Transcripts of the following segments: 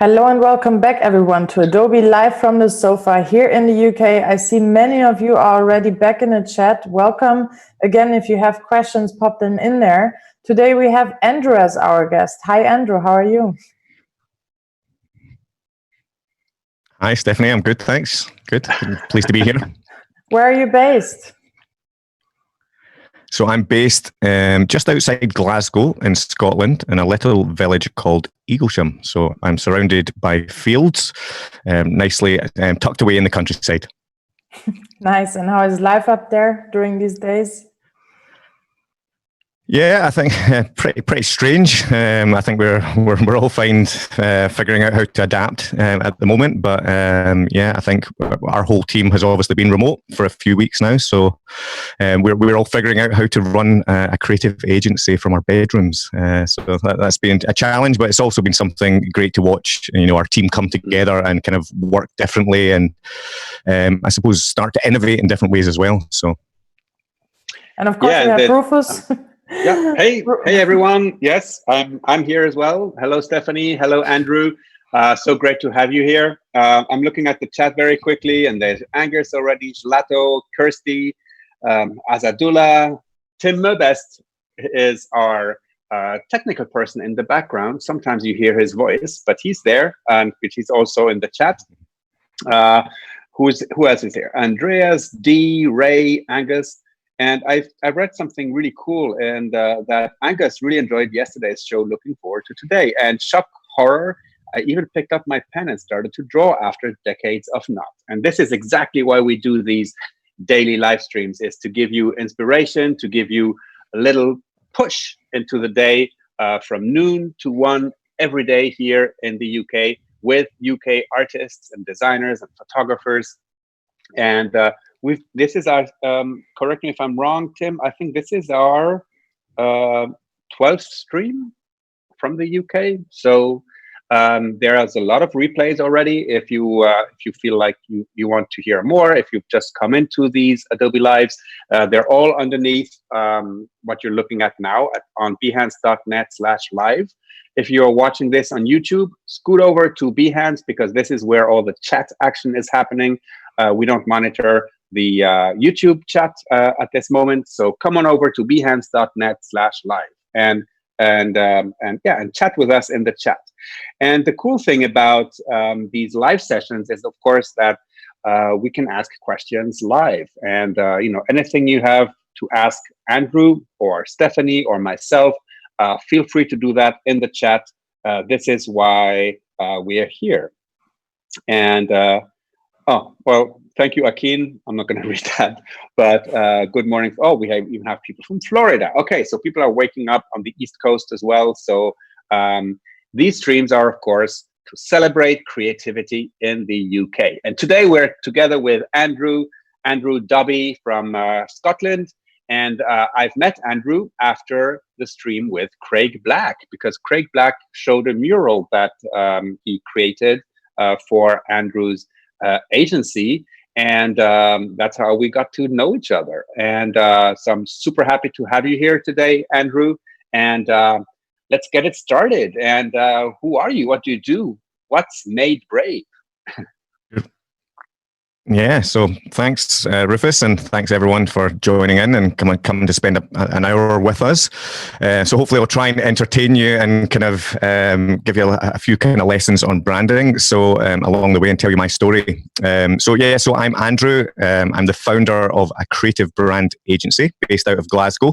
Hello and welcome back everyone to Adobe Live from the sofa here in the UK. I see many of you are already back in the chat. Welcome again. If you have questions, pop them in there. Today we have Andrew as our guest. Hi Andrew, how are you? Hi Stephanie, I'm good, thanks. Good, pleased to be here. Where are you based? So I'm based just outside Glasgow in Scotland in a little village called Eaglesham. So I'm surrounded by fields, nicely tucked away in the countryside. Nice. And how is life up there during these days? Yeah, I think pretty strange. I think we're all fine figuring out how to adapt at the moment. But yeah, I think our whole team has obviously been remote for a few weeks now. So we're all figuring out how to run a creative agency from our bedrooms. So that's been a challenge, but it's also been something great to watch. You know, our team come together and kind of work differently, and I suppose start to innovate in different ways as well. So. And of course, we have Rufus. Yeah. Hey everyone. Yes, I'm here as well. Hello, Stephanie. Hello, Andrew. So great to have you here. I'm looking at the chat very quickly, and there's Angus already, Zlato, Kirsty, Azadullah. Tim Merbest is our technical person in the background. Sometimes you hear his voice, but he's there, and he's also in the chat. Who else is here? Andreas, D, Ray, Angus. And I read something really cool, and that Angus really enjoyed yesterday's show, looking forward to today. And shock horror, I even picked up my pen and started to draw after decades of not. And this is exactly why we do these daily live streams, is to give you inspiration, to give you a little push into the day from noon to 1 every day here in the UK with UK artists and designers and photographers. And this is our, correct me if I'm wrong, Tim, I think this is our 12th stream from the UK. So there is a lot of replays already. If you feel like you want to hear more, if you've just come into these Adobe Lives, they're all underneath what you're looking at now on behance.net/live. If you're watching this on YouTube, scoot over to Behance, because this is where all the chat action is happening. We don't monitor the YouTube chat at this moment, so come on over to behance.net/live and chat with us in the chat. And the cool thing about these live sessions is, of course, that we can ask questions live, and you know, anything you have to ask Andrew or Stephanie or myself, feel free to do that in the chat. This is why we are here. And oh, well, thank you, Akin. I'm not going to read that, but good morning. Oh, we even have people from Florida. Okay, so people are waking up on the East Coast as well. So these streams are, of course, to celebrate creativity in the UK. And today we're together with Andrew Dobbie from Scotland. And I've met Andrew after the stream with Craig Black, because Craig Black showed a mural that he created for Andrew's agency, and that's how we got to know each other. And so I'm super happy to have you here today, Andrew, and let's get it started. And who are you? What do you do? What's Made Brave? Yeah, so thanks, Rufus, and thanks everyone for joining in and coming to spend an hour with us. So hopefully I'll try and entertain you and kind of give you a few kind of lessons on branding. So along the way, and tell you my story. So I'm Andrew. I'm the founder of a creative brand agency based out of Glasgow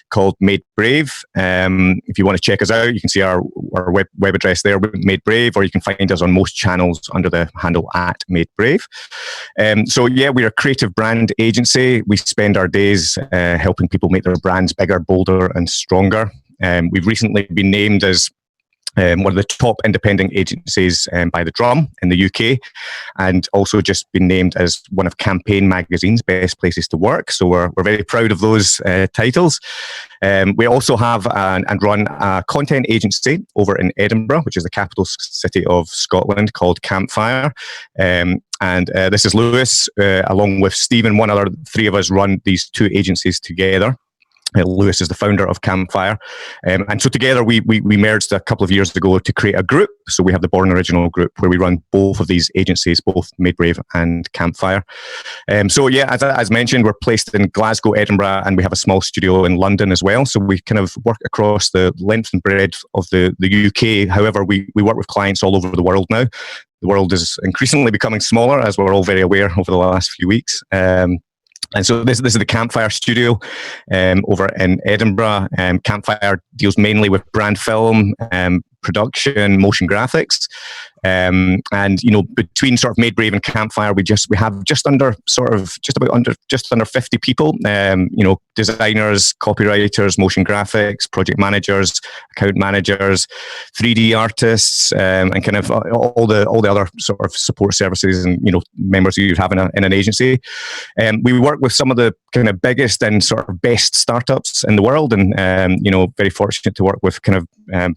called Made Brave. If you want to check us out, you can see our web address there, Made Brave, or you can find us on most channels under the handle @MadeBrave. So yeah, we're a creative brand agency. We spend our days helping people make their brands bigger, bolder, and stronger. We've recently been named as one of the top independent agencies by The Drum in the UK, and also just been named as one of Campaign Magazine's best places to work. So we're very proud of those titles. We also have and run a content agency over in Edinburgh, which is the capital city of Scotland, called Campfire. And this is Lewis, along with Stephen, one other, three of us run these two agencies together. Lewis is the founder of Campfire. And so together we merged a couple of years ago to create a group. So we have the Born Original group where we run both of these agencies, both Made Brave and Campfire. So yeah, as mentioned, we're placed in Glasgow, Edinburgh, and we have a small studio in London as well. So we kind of work across the length and breadth of the UK. However, we work with clients all over the world now. The world is increasingly becoming smaller, as we're all very aware over the last few weeks. And so this is the Campfire studio over in Edinburgh. Campfire deals mainly with brand film, production, motion graphics. And between sort of Made Brave and Campfire, we have just under 50 people. Designers, copywriters, motion graphics, project managers, account managers, 3D artists, and kind of all the other sort of support services and members who you have in an agency. We work with some of the kind of biggest and sort of best startups in the world, and very fortunate to work with kind of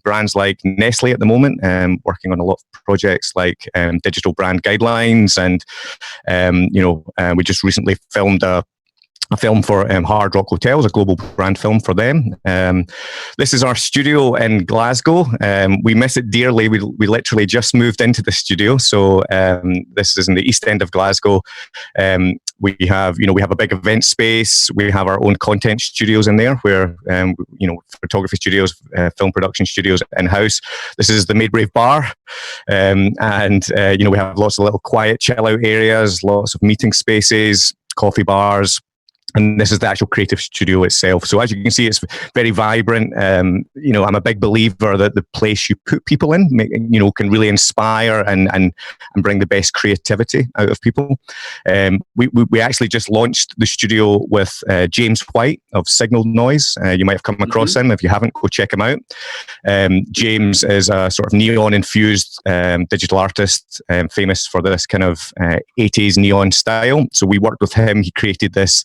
brands like Nestle at the moment, working on a lot of projects like digital brand guidelines, and we just recently filmed a film for Hard Rock Hotels, a global brand film for them. This is our studio in Glasgow. We miss it dearly. We literally just moved into the studio, so this is in the east end of Glasgow. We have a big event space. We have our own content studios in there, where photography studios, film production studios in house. This is the Made Brave bar, and we have lots of little quiet chill out areas, lots of meeting spaces, coffee bars. And this is the actual creative studio itself. So as you can see, it's very vibrant. I'm a big believer that the place you put people in, can really inspire and bring the best creativity out of people. We actually just launched the studio with James White of Signal Noise. You might have come across him. If you haven't, go check him out. James is a sort of neon-infused digital artist, famous for this kind of 80s neon style. So we worked with him. He created this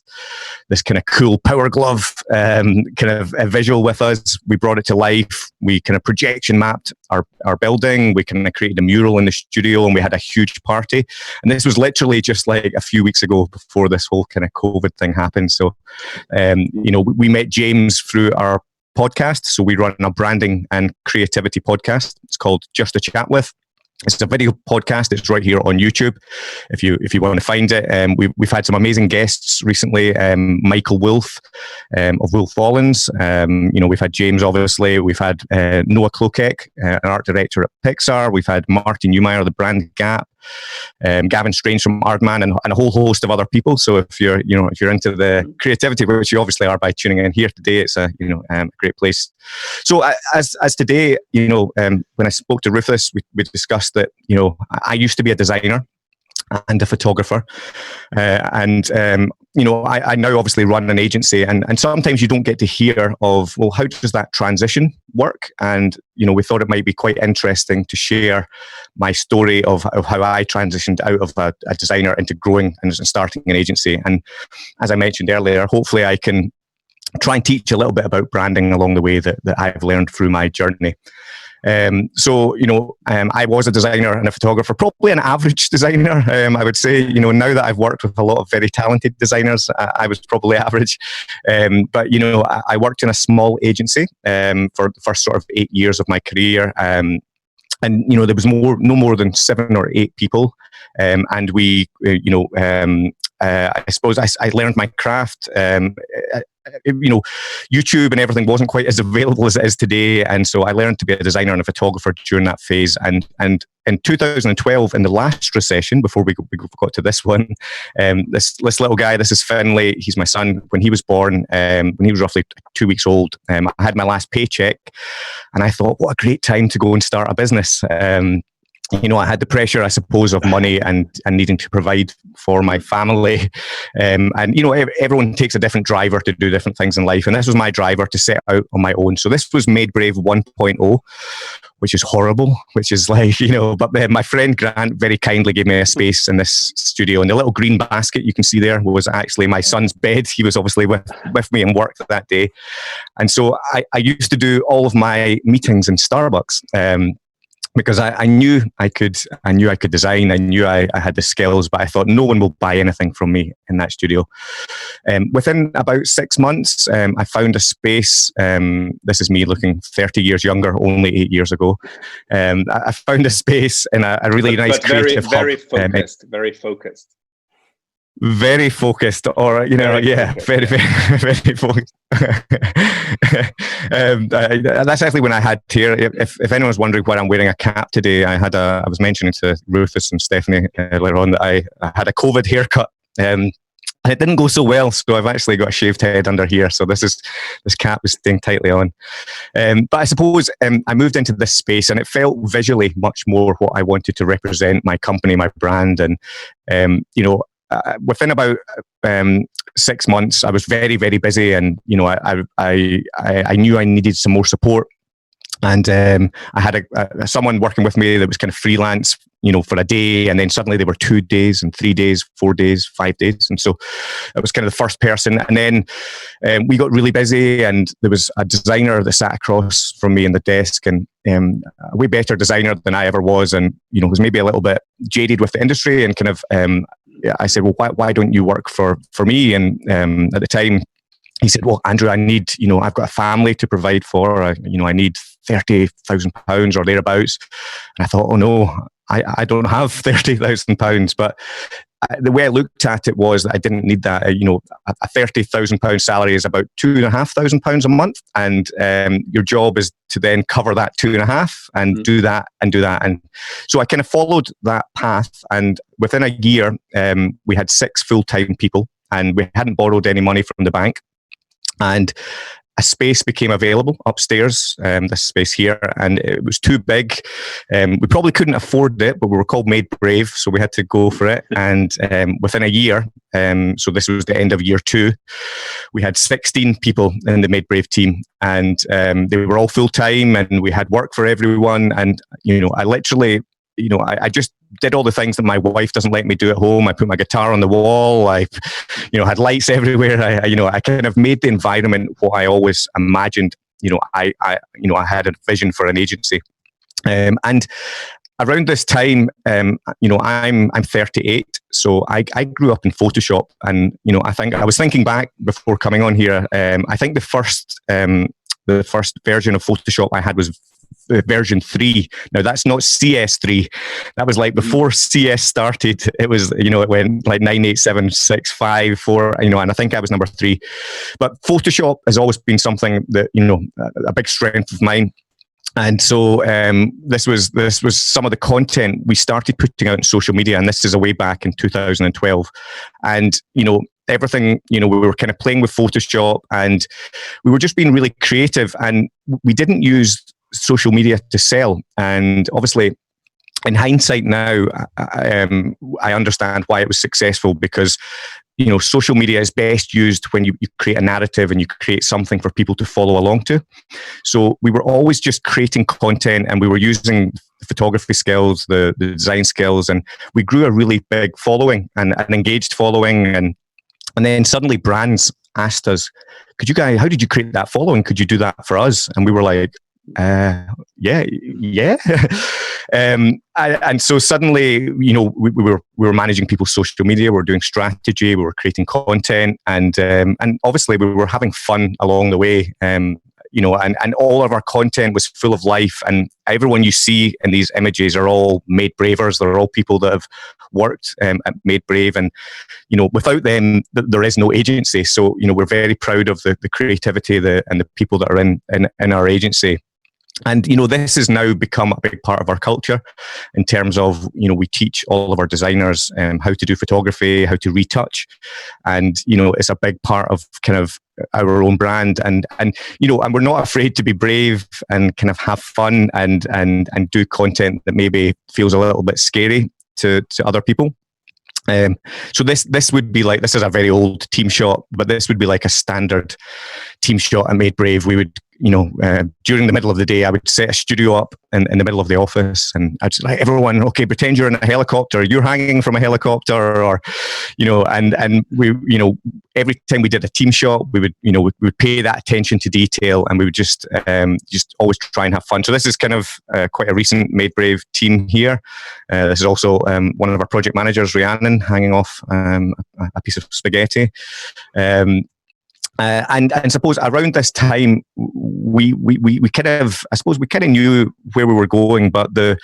kind of cool power glove kind of a visual with us. We brought it to life. We kind of projection mapped our building. We kind of created a mural in the studio, and we had a huge party. And this was literally just like a few weeks ago, before this whole kind of COVID thing happened. So, we met James through our podcast. So we run a branding and creativity podcast. It's called Just a Chat With. It's a video podcast. It's right here on YouTube. If you want to find it, we've had some amazing guests recently. Michael Wolf of Wolf Wallens. We've had James, obviously. We've had Noah Klokek, an art director at Pixar. We've had Martin Neumeyer, the brand Gap. Gavin Strange from Aardman, and a whole host of other people. So if you're into the creativity, which you obviously are by tuning in here today, it's a great place. So as today, when I spoke to Rufus, we discussed that I used to be a designer and a photographer, I now obviously run an agency, and sometimes you don't get to hear of, well, how does that transition work? And we thought it might be quite interesting to share my story of how I transitioned out of a designer into growing and starting an agency. And as I mentioned earlier, hopefully I can try and teach a little bit about branding along the way that I've learned through my journey. I was a designer and a photographer, probably an average designer. I would say, now that I've worked with a lot of very talented designers, I was probably average. But I worked in a small agency for the first sort of 8 years of my career. And there was no more than 7 or 8 people. And we, I suppose I learned my craft. YouTube and everything wasn't quite as available as it is today, and so I learned to be a designer and a photographer during that phase. And in 2012, in the last recession, before we got to this one, this little guy, this is Finlay, he's my son. When he was born, when he was roughly 2 weeks old, I had my last paycheck, and I thought, what a great time to go and start a business. I had the pressure, I suppose, of money and needing to provide for my family. Everyone takes a different driver to do different things in life. And this was my driver to set out on my own. So this was Made Brave 1.0, which is horrible, which is like, but my friend Grant very kindly gave me a space in this studio. And the little green basket you can see there was actually my son's bed. He was obviously with me and worked that day. And so I used to do all of my meetings in Starbucks. because I knew I could design. I knew I had the skills, but I thought no one will buy anything from me in that studio. Within about 6 months, I found a space. This is me looking 30 years younger, only 8 years ago. I found a space in a really nice creative hub. Very focused, very focused. Very focused, or Focused, very very focused. That's actually when I had here. If anyone's wondering why I'm wearing a cap today, I was mentioning to Rufus and Stephanie earlier on that I had a COVID haircut. And it didn't go so well, so I've actually got a shaved head under here. So this cap is staying tightly on. But I suppose I moved into this space, and it felt visually much more what I wanted to represent my company, my brand, and within about 6 months, I was very, very busy, and I knew I needed some more support. And I had someone working with me that was kind of freelance, for a day, and then suddenly they were 2 days and 3 days, 4 days, 5 days, and so it was kind of the first person. And then we got really busy, and there was a designer that sat across from me in the desk, and a way better designer than I ever was, and was maybe a little bit jaded with the industry, and kind of. I said, well, why don't you work for me? And at the time, he said, well, Andrew, I need, I've got a family to provide for, I need £30,000 or thereabouts. And I thought, oh no, I don't have £30,000. But the way I looked at it was that I didn't need that. A £30,000 salary is about £2,500 a month, and your job is to then cover that 2.5 and do that and do that. And so I kind of followed that path, and within a year, we had 6 full-time people, and we hadn't borrowed any money from the bank. And a space became available upstairs, this space here, and it was too big. We probably couldn't afford it, but we were called Made Brave, so we had to go for it. And within a year, so this was the end of year 2, we had 16 people in the Made Brave team, and they were all full-time, and we had work for everyone. And, I literally... I just did all the things that my wife doesn't let me do at home. I put my guitar on the wall. I, had lights everywhere. I kind of made the environment what I always imagined. I had a vision for an agency. And around this time, I'm 38, so I grew up in Photoshop, and I was thinking back before coming on here. I think the first version of Photoshop I had was version 3. Now that's not CS3. That was like before CS started. It was, it went like 9, 8, 7, 6, 5, 4, and I think I was number 3. But Photoshop has always been something that, a big strength of mine. And so this was some of the content we started putting out on social media, and this is a way back in 2012. And, everything, we were kind of playing with Photoshop, and we were just being really creative, and we didn't use social media to sell. And obviously, in hindsight now, I understand why it was successful, because social media is best used when you create a narrative and you create something for people to follow along to. So we were always just creating content, and we were using the photography skills, the design skills, and we grew a really big following and an engaged following. And then suddenly brands asked us, how did you create that following? Could you do that for us? And we were like, yeah. And so suddenly, we were managing people's social media, we were doing strategy, we were creating content, and obviously we were having fun along the way. And all of our content was full of life, and everyone you see in these images are all Made Bravers. They're all people that have worked at Made Brave, and without them there is no agency. So we're very proud of the creativity and the people that are in our agency. And, this has now become a big part of our culture in terms of, we teach all of our designers how to do photography, how to retouch. And, it's a big part of kind of our own brand. And we're not afraid to be brave and kind of have fun and do content that maybe feels a little bit scary to other people. So this would be like, this is a very old team shot, but this would be like a standard team shot at Made Brave, we would, during the middle of the day, I would set a studio up in the middle of the office, and I'd say, like, everyone, okay, pretend you're in a helicopter, you're hanging from a helicopter, or, and we, every time we did a team shot, we would pay that attention to detail, and we would just always try and have fun. So this is kind of quite a recent Made Brave team here. This is also one of our project managers, Rhiannon, hanging off a piece of spaghetti. And suppose around this time, we kind of, I suppose we kind of knew where we were going, but the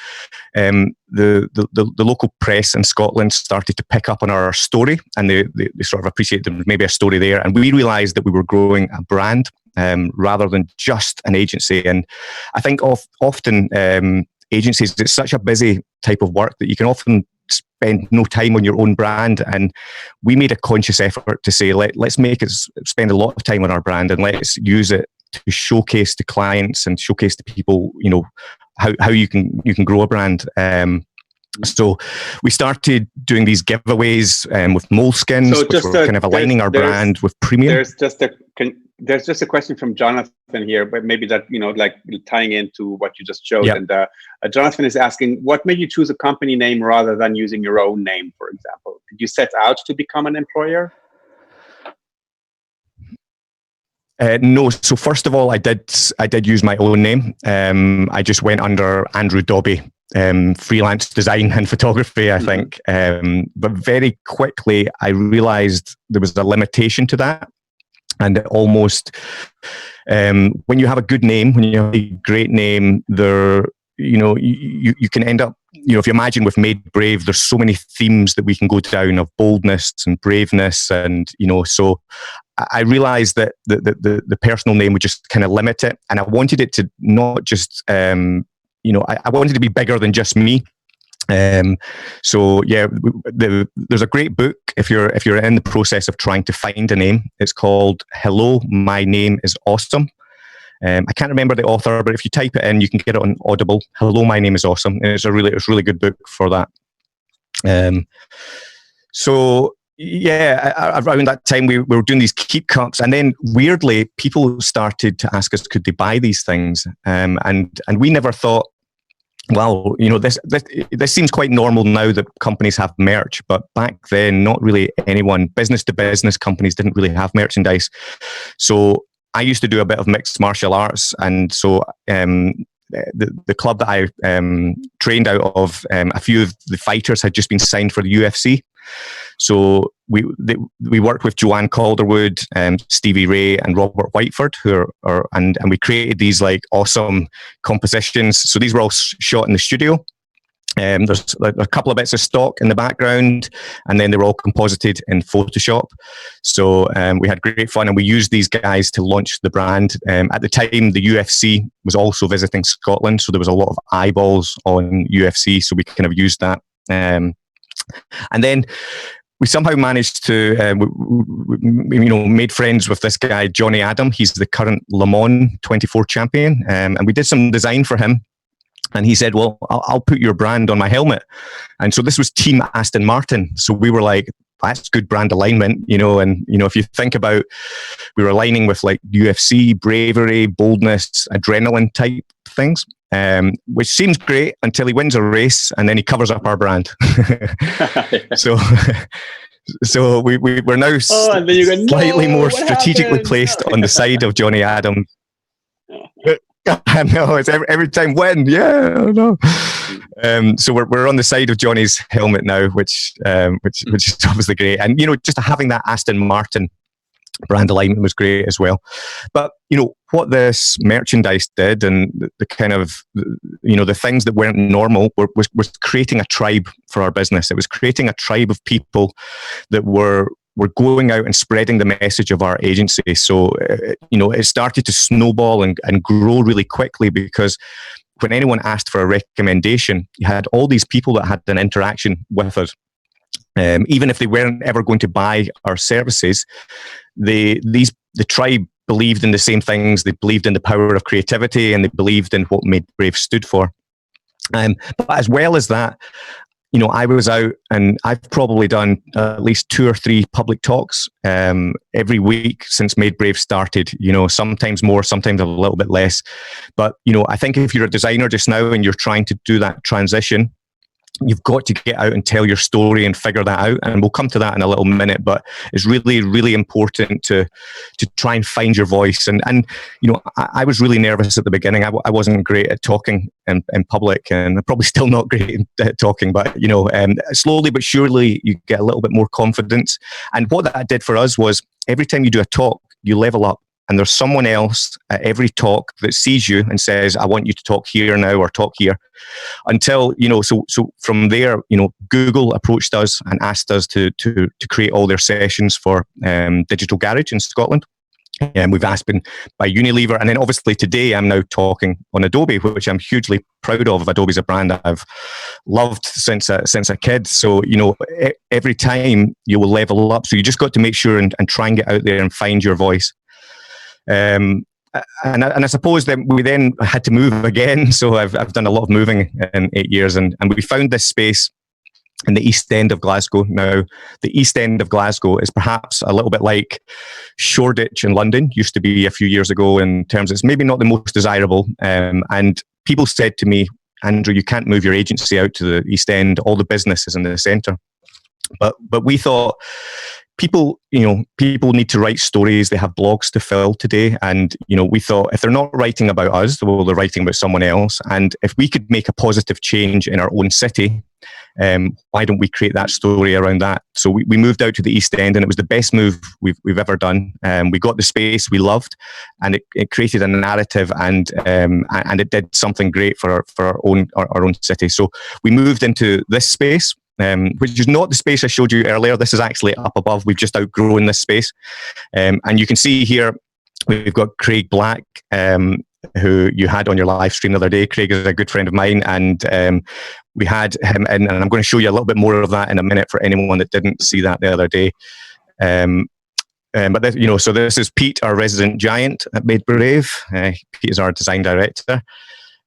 local press in Scotland started to pick up on our story, and they sort of appreciated there was maybe a story there, and we realised that we were growing a brand rather than just an agency. And I think often agencies, it's such a busy type of work that you can often spend no time on your own brand, and we made a conscious effort to say, let's make it spend a lot of time on our brand, and let's use it to showcase to clients and showcase to people, how you can grow a brand. So we started doing these giveaways with Moleskins, which were kind of aligning our brand with premium. There's just a question from Jonathan here, but maybe that, like tying into what you just showed. Yep. And Jonathan is asking, what made you choose a company name rather than using your own name, for example? Did you set out to become an employer? No. So first of all, I did use my own name. I just went under Andrew Dobbie, freelance design and photography, I think. But very quickly, I realized there was a limitation to that. And it almost, when you have a good name, when you have a great name, you can end up, if you imagine with Made Brave, there's so many themes that we can go down of boldness and braveness. And, so I realized that the personal name would just kind of limit it. And I wanted it to not just, I wanted it to be bigger than just me. So yeah, there's a great book if you're in the process of trying to find a name. It's called Hello, My Name is Awesome. I can't remember the author, but if you type it in, you can get it on Audible. Hello, My Name is Awesome, and it's a really good book for that. So yeah, around that time we were doing these keep cups, and then weirdly people started to ask us, could they buy these things? And we never thought, well, this seems quite normal now that companies have merch, but back then, not really anyone, business to business companies didn't really have merchandise. So I used to do a bit of mixed martial arts, and so the club that I trained out of, a few of the fighters had just been signed for the UFC. So we worked with Joanne Calderwood, Stevie Ray, and Robert Whiteford, and we created these like awesome compositions. So these were all shot in the studio. There's like a couple of bits of stock in the background, and then they were all composited in Photoshop. So we had great fun, and we used these guys to launch the brand. At the time, the UFC was also visiting Scotland, so there was a lot of eyeballs on UFC, so we kind of used that. And then we somehow managed to, made friends with this guy, Johnny Adam. He's the current Le Mans 24 champion. And we did some design for him. And he said, well, I'll put your brand on my helmet. And so this was Team Aston Martin. So we were like, that's good brand alignment, and, if you think about, we were aligning with like UFC, bravery, boldness, adrenaline type things. Which seems great until he wins a race and then he covers up our brand. So we're now slightly more strategically placed on the side of Johnny Adams. I know, it's every time when, yeah, I know. So we're on the side of Johnny's helmet now, which is obviously great. And, just having that Aston Martin brand alignment was great as well. But what this merchandise did, and the kind of the things that weren't normal, was creating a tribe for our business. It was creating a tribe of people that were going out and spreading the message of our agency. So it started to snowball and grow really quickly, because when anyone asked for a recommendation, you had all these people that had an interaction with us. Even if they weren't ever going to buy our services, the tribe believed in the same things. They believed in the power of creativity, and they believed in what Made Brave stood for. But as well as that, I was out, and I've probably done at least 2 or 3 public talks every week since Made Brave started. Sometimes more, sometimes a little bit less. But, I think if you're a designer just now and you're trying to do that transition, you've got to get out and tell your story and figure that out. And we'll come to that in a little minute, but it's really, really important to try and find your voice. And I was really nervous at the beginning. I wasn't great at talking in public, and I'm probably still not great at talking, but, slowly but surely you get a little bit more confidence. And what that did for us was every time you do a talk, you level up. And there's someone else at every talk that sees you and says, I want you to talk here now, or talk here. Until, so from there, Google approached us and asked us to create all their sessions for Digital Garage in Scotland. And we've asked by Unilever. And then obviously today I'm now talking on Adobe, which I'm hugely proud of. Adobe's a brand that I've loved since a kid. So, every time you will level up. So you just got to make sure and try and get out there and find your voice. And I suppose that we then had to move again. So I've done a lot of moving in 8 years, and we found this space in the East End of Glasgow. Now, the East End of Glasgow is perhaps a little bit like Shoreditch in London used to be a few years ago, in terms it's maybe not the most desirable. And people said to me, Andrew, you can't move your agency out to the East End. All the business is in the centre. But we thought, people need to write stories. They have blogs to fill today. And, we thought if they're not writing about us, well, they're writing about someone else. And if we could make a positive change in our own city, why don't we create that story around that? So we moved out to the East End, and it was the best move we've ever done. We got the space we loved, and it created a narrative, and it did something great for our own city. So we moved into this space, which is not the space I showed you earlier. This is actually up above. We've just outgrown this space. And you can see here, we've got Craig Black, who you had on your live stream the other day. Craig is a good friend of mine, and we had him in, and I'm going to show you a little bit more of that in a minute for anyone that didn't see that the other day. But this, so this is Pete, our resident giant at Made Brave. Pete is our design director.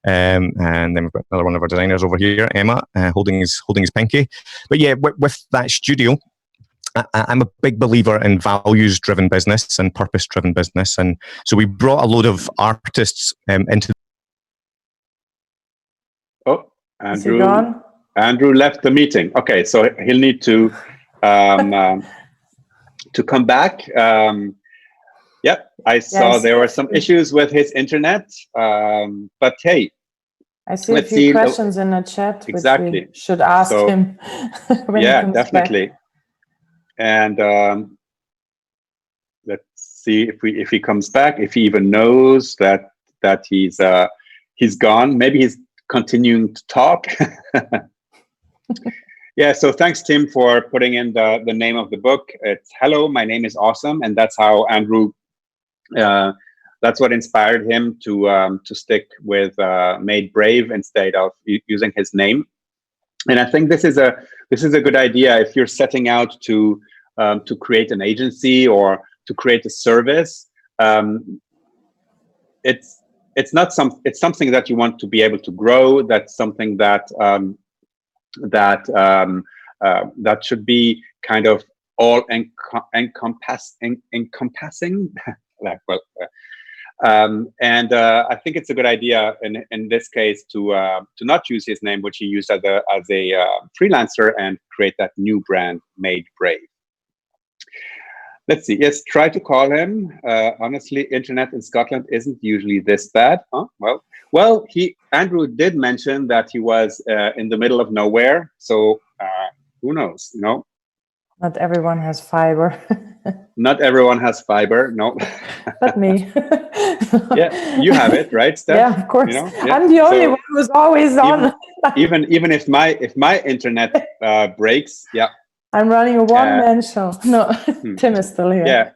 And then we've got another one of our designers over here, Emma, holding his pinky. But yeah, with that studio, I'm a big believer in values-driven business and purpose-driven business. And so we brought a load of artists into. Oh, Andrew left the meeting. Okay, so he'll need to come back. Yep, I saw there were some issues with his internet, but hey. I see a few questions in the chat, exactly. Which we should ask him when he comes definitely. back. And let's see if he comes back, if he even knows that he's gone. Maybe he's continuing to talk. Yeah, so thanks, Tim, for putting in the name of the book. It's Hello, My Name is Awesome, and that's how Andrew. That's what inspired him to stick with Made Brave instead of using his name. And I think this is a good idea if you're setting out to create an agency or to create a service. It's something that you want to be able to grow. That's something that should be kind of all encompassing. And I think it's a good idea in this case to not use his name, which he used as a freelancer, and create that new brand, Made Brave. Let's see. Yes, try to call him. Honestly, internet in Scotland isn't usually this bad. Huh? Well, Andrew did mention that he was in the middle of nowhere, so who knows? Not everyone has fiber. Not everyone has fiber, no. But me. Yeah, you have it, right, Steph? Yeah, of course. I'm the only one who's always on. even if my internet breaks, yeah. I'm running a one-man show. No, Tim is still here. Yeah.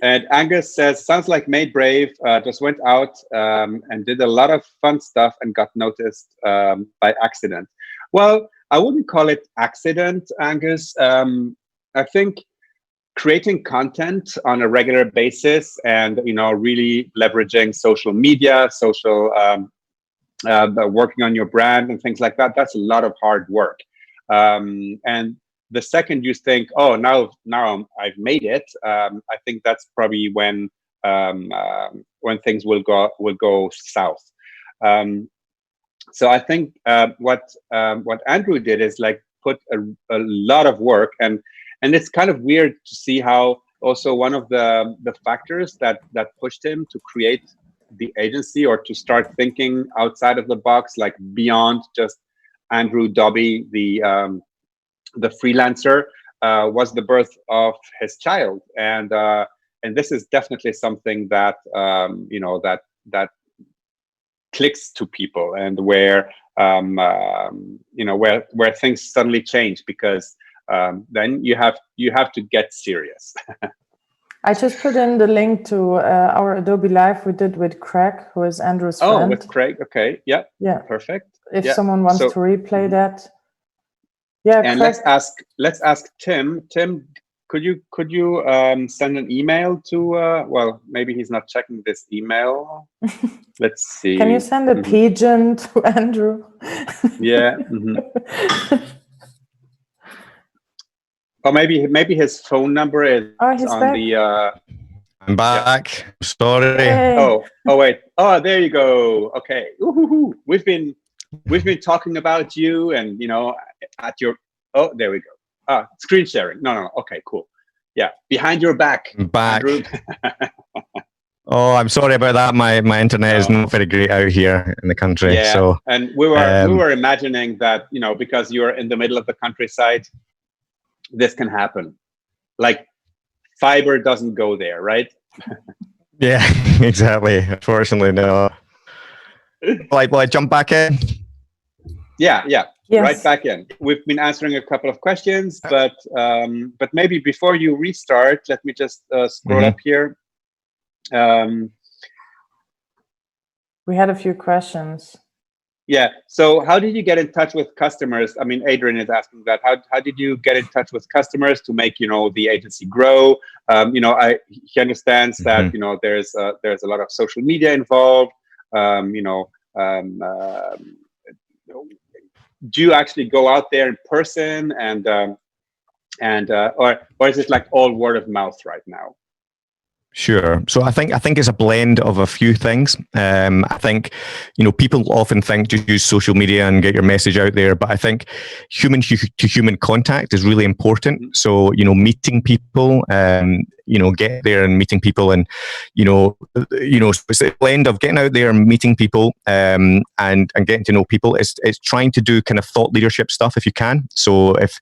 And Angus says, sounds like Made Brave just went out and did a lot of fun stuff and got noticed by accident. Well, I wouldn't call it accident, Angus. I think creating content on a regular basis and, really leveraging social media, working on your brand and things like that, that's a lot of hard work. And the second you think, oh, now I've made it, I think that's probably when things will go south. So I think what Andrew did is like put a lot of work, and it's kind of weird to see how also one of the factors that pushed him to create the agency or to start thinking outside of the box, like beyond just Andrew Dobbie, the freelancer, was the birth of his child, and this is definitely something that that clicks to people, and where where things suddenly change, because then you have to get serious. I just put in the link to our Adobe Live we did with Craig, who is Andrew's friend. Oh, with Craig. Okay. Yeah. Yeah. Perfect. If someone wants to replay that. Yeah. And Craig. let's ask Tim. Tim, could you send an email to well, maybe he's not checking this email. Let's see. Can you send a pigeon to Andrew? Yeah. Or maybe his phone number is on back. the. I'm back. Yeah. Sorry. Hey. Oh, wait. Oh, there you go. Okay. Ooh, we've been talking about you, and at your. Oh, there we go. Screen sharing. No. Okay, cool. Yeah, behind your back. Back. Oh, I'm sorry about that. My internet is not very great out here in the country. Yeah. So, and we were imagining that because you're in the middle of the countryside, this can happen. Like fiber doesn't go there, right? Yeah, exactly. Unfortunately, no. Will I jump back in? Yeah. Yes. Right back in. We've been answering a couple of questions, but maybe before you restart, let me just scroll up here. We had a few questions. Yeah. So how did you get in touch with customers? I mean, Adrian is asking that. How did you get in touch with customers to make the agency grow? He understands that there's a lot of social media involved. Do you actually go out there in person, or is it like all word of mouth right now? Sure. So I think it's a blend of a few things. I think people often think to use social media and get your message out there, but I think human to human contact is really important. So meeting people, get there and meeting people, and it's a blend of getting out there and meeting people, and getting to know people. It's trying to do kind of thought leadership stuff if you can. So if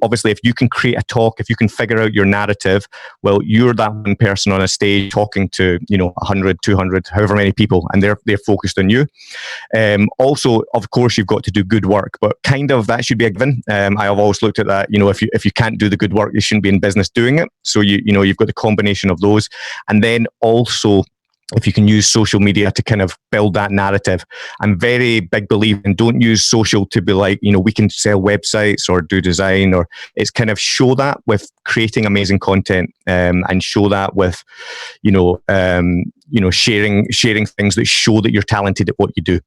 obviously if you can create a talk, if you can figure out your narrative, well, you're that one person on a stage talking to 100, 200, however many people, and they're focused on you. Also, of course, you've got to do good work, but kind of that should be a given. I have always looked at that. If you can't do the good work, you shouldn't be in business doing it. So you've got the combination of those, and then also, if you can use social media to kind of build that narrative. I'm very big believer in don't use social to be like, we can sell websites or do design, or it's kind of show that with creating amazing content, and show that with, sharing things that show that you're talented at what you do.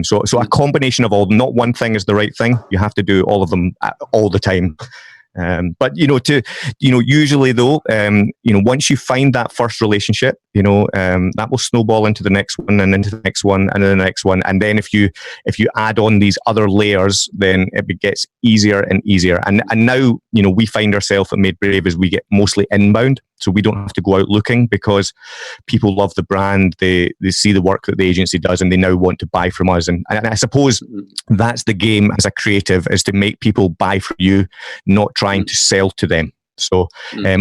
So a combination of all, not one thing is the right thing. You have to do all of them all the time. But usually though, once you find that first relationship, that will snowball into the next one and into the next one and then the next one. And then if you add on these other layers, then it gets easier and easier. And now, we find ourselves at Made Brave as we get mostly inbound. So we don't have to go out looking, because people love the brand. They see the work that the agency does, and they now want to buy from us. And I suppose that's the game as a creative, is to make people buy from you, not trying to sell to them. So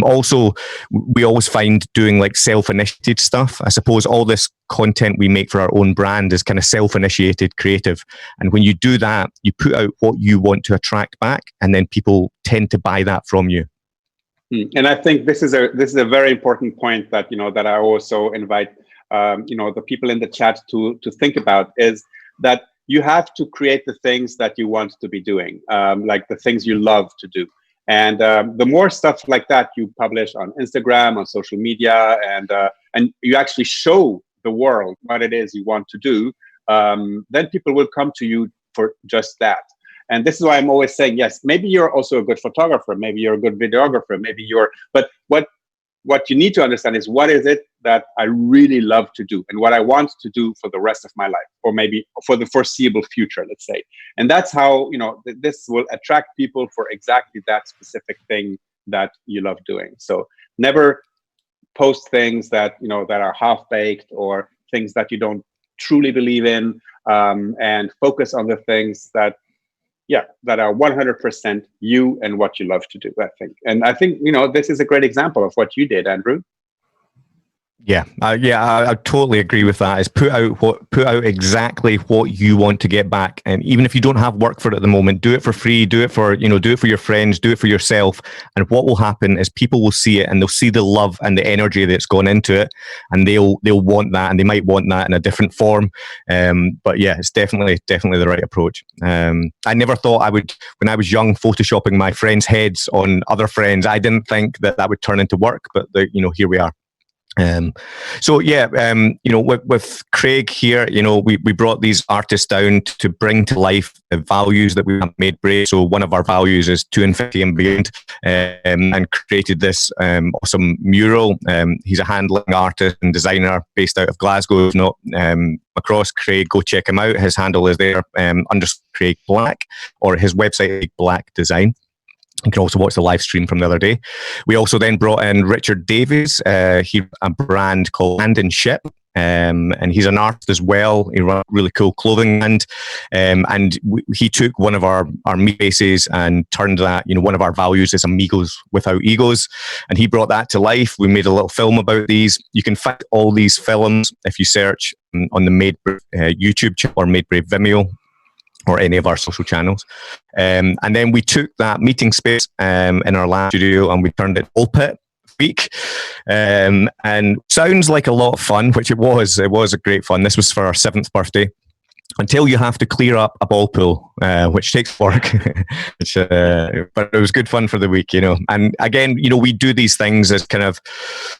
also, we always find doing like self-initiated stuff. I suppose all this content we make for our own brand is kind of self-initiated creative. And when you do that, you put out what you want to attract back, and then people tend to buy that from you. And I think this is a very important point that that I also invite the people in the chat to think about, is that you have to create the things that you want to be doing, like the things you love to do. And the more stuff like that you publish on Instagram, on social media, and you actually show the world what it is you want to do, then people will come to you for just that. And this is why I'm always saying, yes, maybe you're also a good photographer, maybe you're a good videographer, but what you need to understand is, what is it that I really love to do and what I want to do for the rest of my life, or maybe for the foreseeable future, let's say. And that's how, this will attract people for exactly that specific thing that you love doing. So never post things that, that are half-baked, or things that you don't truly believe in, and focus on the things that are 100% you and what you love to do, I think. And I think, this is a great example of what you did, Andrew. I totally agree with that. Is put out exactly what you want to get back, and even if you don't have work for it at the moment, do it for free. Do it for do it for your friends. Do it for yourself. And what will happen is people will see it, and they'll see the love and the energy that's gone into it, and they'll want that, and they might want that in a different form. But yeah, it's definitely the right approach. I never thought I would, when I was young, photoshopping my friends' heads on other friends. I didn't think that would turn into work, but here we are. With Craig here, we brought these artists down to bring to life the values that we have made brave. So one of our values is 250 and beyond, and created this awesome mural. He's a handling artist and designer based out of Glasgow. If not across, Craig, go check him out. His handle is there, _Craig Black, or his website, Black Design. You can also watch the live stream from the other day. We also then brought in Richard Davies. He a brand called Hand and Ship. And he's an artist as well. He runs a really cool clothing brand. And he took one of our meat bases and turned that, one of our values is amigos without egos. And he brought that to life. We made a little film about these. You can find all these films if you search on the Made Brave YouTube channel or Made Brave Vimeo, or any of our social channels. And then we took that meeting space in our lab studio and we turned it pulpit week. And sounds like a lot of fun, which it was. It was a great fun. This was for our 7th birthday. Until you have to clear up a ball pool, which takes work. But it was good fun for the week, And again, we do these things as kind of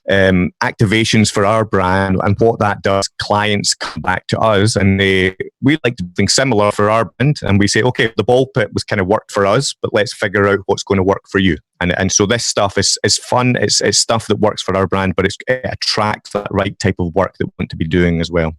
activations for our brand, and what that does, clients come back to us, and we like to do things similar for our brand, and we say, okay, the ball pit was kind of worked for us, but let's figure out what's going to work for you. And so this stuff is fun. It's stuff that works for our brand, but it attracts that right type of work that we want to be doing as well.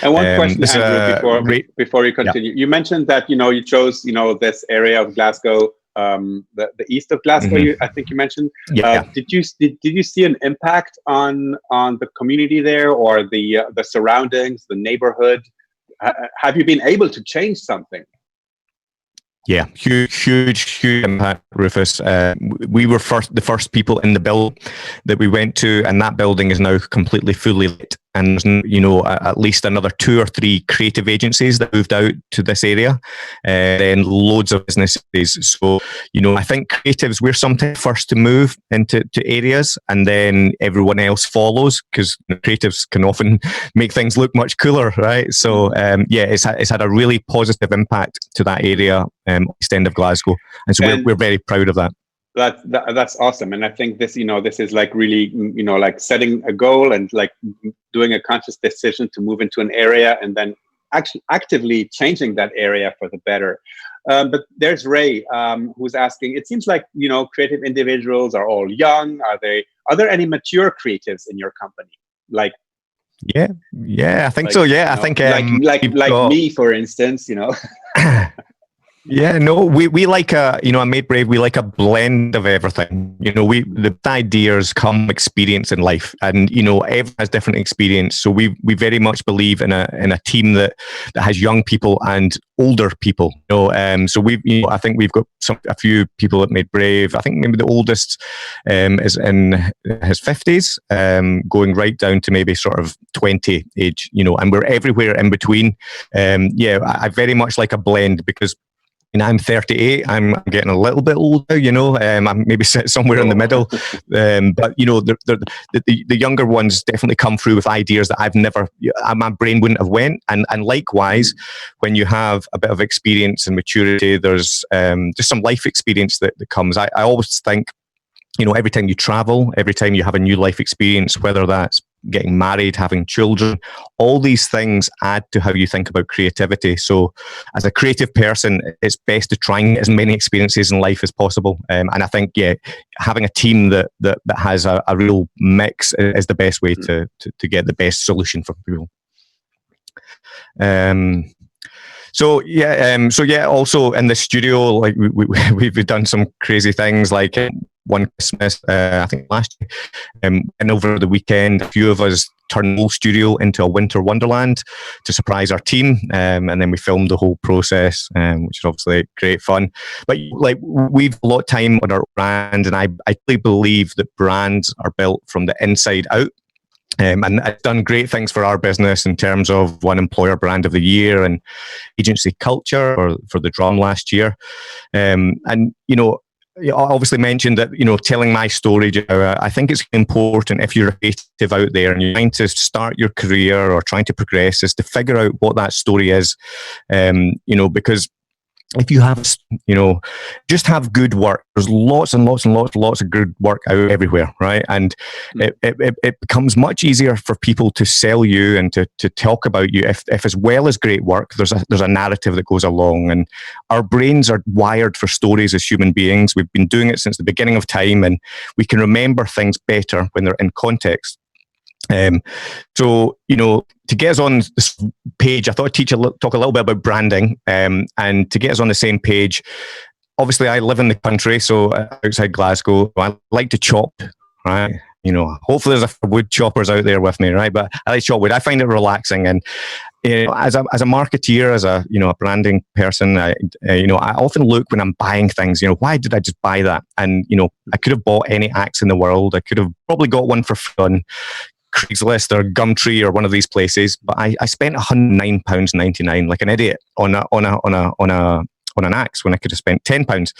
And one question, Andrew, before you continue, you mentioned that you chose this area of Glasgow, the east of Glasgow. I think you mentioned. Did you see an impact on the community there, or the surroundings, the neighborhood? Have you been able to change something? Yeah, huge impact, Rufus. We were the first people in the building that we went to, and that building is now completely fully lit. And there's, at least another 2 or 3 creative agencies that moved out to this area, and then loads of businesses. So, I think creatives, we're sometimes first to move into areas, and then everyone else follows, because creatives can often make things look much cooler, right? So, it's had a really positive impact to that area, east end of Glasgow, and so we're very proud of that. That's awesome. And I think this, this is like really, like setting a goal and like doing a conscious decision to move into an area, and then actually actively changing that area for the better. But there's Ray, who's asking, it seems like, creative individuals are all young. Are there any mature creatives in your company? Like, yeah, I think so. Yeah, I think like me, for instance, Yeah, no, we like a, at Made Brave, we like a blend of everything. The ideas come experience in life, and everyone has different experience. So we very much believe in a team that has young people and older people. So I think we've got a few people at Made Brave. I think maybe the oldest is in his 50s, going right down to maybe sort of 20 age. And we're everywhere in between. I very much like a blend, because I'm 38. I'm getting a little bit older, I'm maybe somewhere in the middle. But the younger ones definitely come through with ideas that my brain wouldn't have went. And likewise, when you have a bit of experience and maturity, there's just some life experience that comes. I always think, every time you travel, every time you have a new life experience, whether that's getting married, having children. All these things add to how you think about creativity. So as a creative person, it's best to try and get as many experiences in life as possible. And I think, having a team that has a real mix is the best way to get the best solution for people. Also in the studio, like we've done some crazy things, like one Christmas, I think last year, and over the weekend, a few of us turned the whole studio into a winter wonderland to surprise our team, and then we filmed the whole process, which is obviously great fun. But like, we've a lot of time on our brand, and I really believe that brands are built from the inside out. And it's done great things for our business in terms of one Employer Brand of the Year and Agency Culture for the Drum last year. And, you obviously mentioned that, telling my story, I think it's important if you're a creative out there and you're trying to start your career or trying to progress, is to figure out what that story is, because if you have, just have good work. There's lots and lots and lots of good work out everywhere, right? And it becomes much easier for people to sell you and to talk about you if as well as great work, there's a narrative that goes along. And our brains are wired for stories as human beings. We've been doing it since the beginning of time, and we can remember things better when they're in context. To get us on this page, I thought I'd talk a little bit about branding, and to get us on the same page. Obviously, I live in the country, so outside Glasgow. I like to chop, right? Hopefully there's a wood choppers out there with me, right? But I like to chop wood. I find it relaxing, and as a marketeer, as a a branding person, I often look when I'm buying things. Why did I just buy that? And I could have bought any axe in the world. I could have probably got one for fun. Craigslist or Gumtree or one of these places, but I spent £109.99 like an idiot on an axe when I could have spent £10.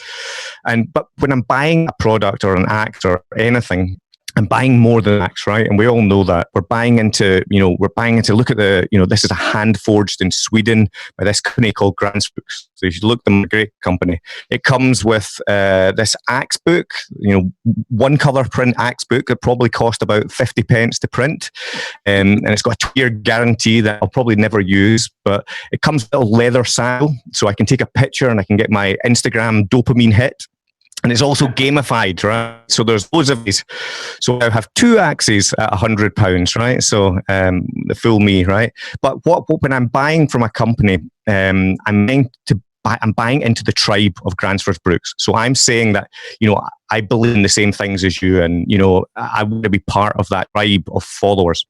But when I'm buying a product or an axe or anything, I'm buying more than axe, right? And we all know that. We're buying into, look at this is a hand forged in Sweden by this company called Gränsbooks. So you should look them, a great company. It comes with this axe book, one colour print axe book that probably cost about 50 pence to print. And it's got a 2-year guarantee that I'll probably never use, but it comes with a leather saddle. So I can take a picture and I can get my Instagram dopamine hit. And it's also gamified, right? So there's loads of these. So I have 2 axes at £100, right? So the full me, right? But when I'm buying from a company, I'm buying into the tribe of Gränsbooks. So I'm saying that, I believe in the same things as you, and, I want to be part of that tribe of followers.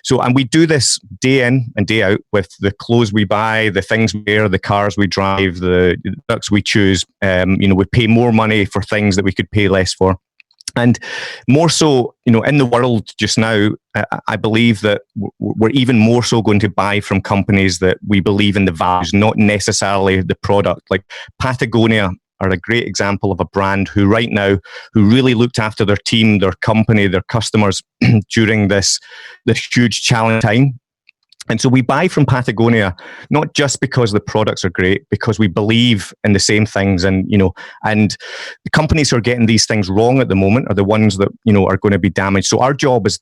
So, and we do this day in and day out with the clothes we buy, the things we wear, the cars we drive, the products we choose. We pay more money for things that we could pay less for. And more so, in the world just now, I believe that we're even more so going to buy from companies that we believe in the values, not necessarily the product. Like Patagonia are a great example of a brand who really looked after their team, their company, their customers during this huge challenge time. And so we buy from Patagonia, not just because the products are great, because we believe in the same things. And, and the companies who are getting these things wrong at the moment are the ones that, are going to be damaged. So our job as,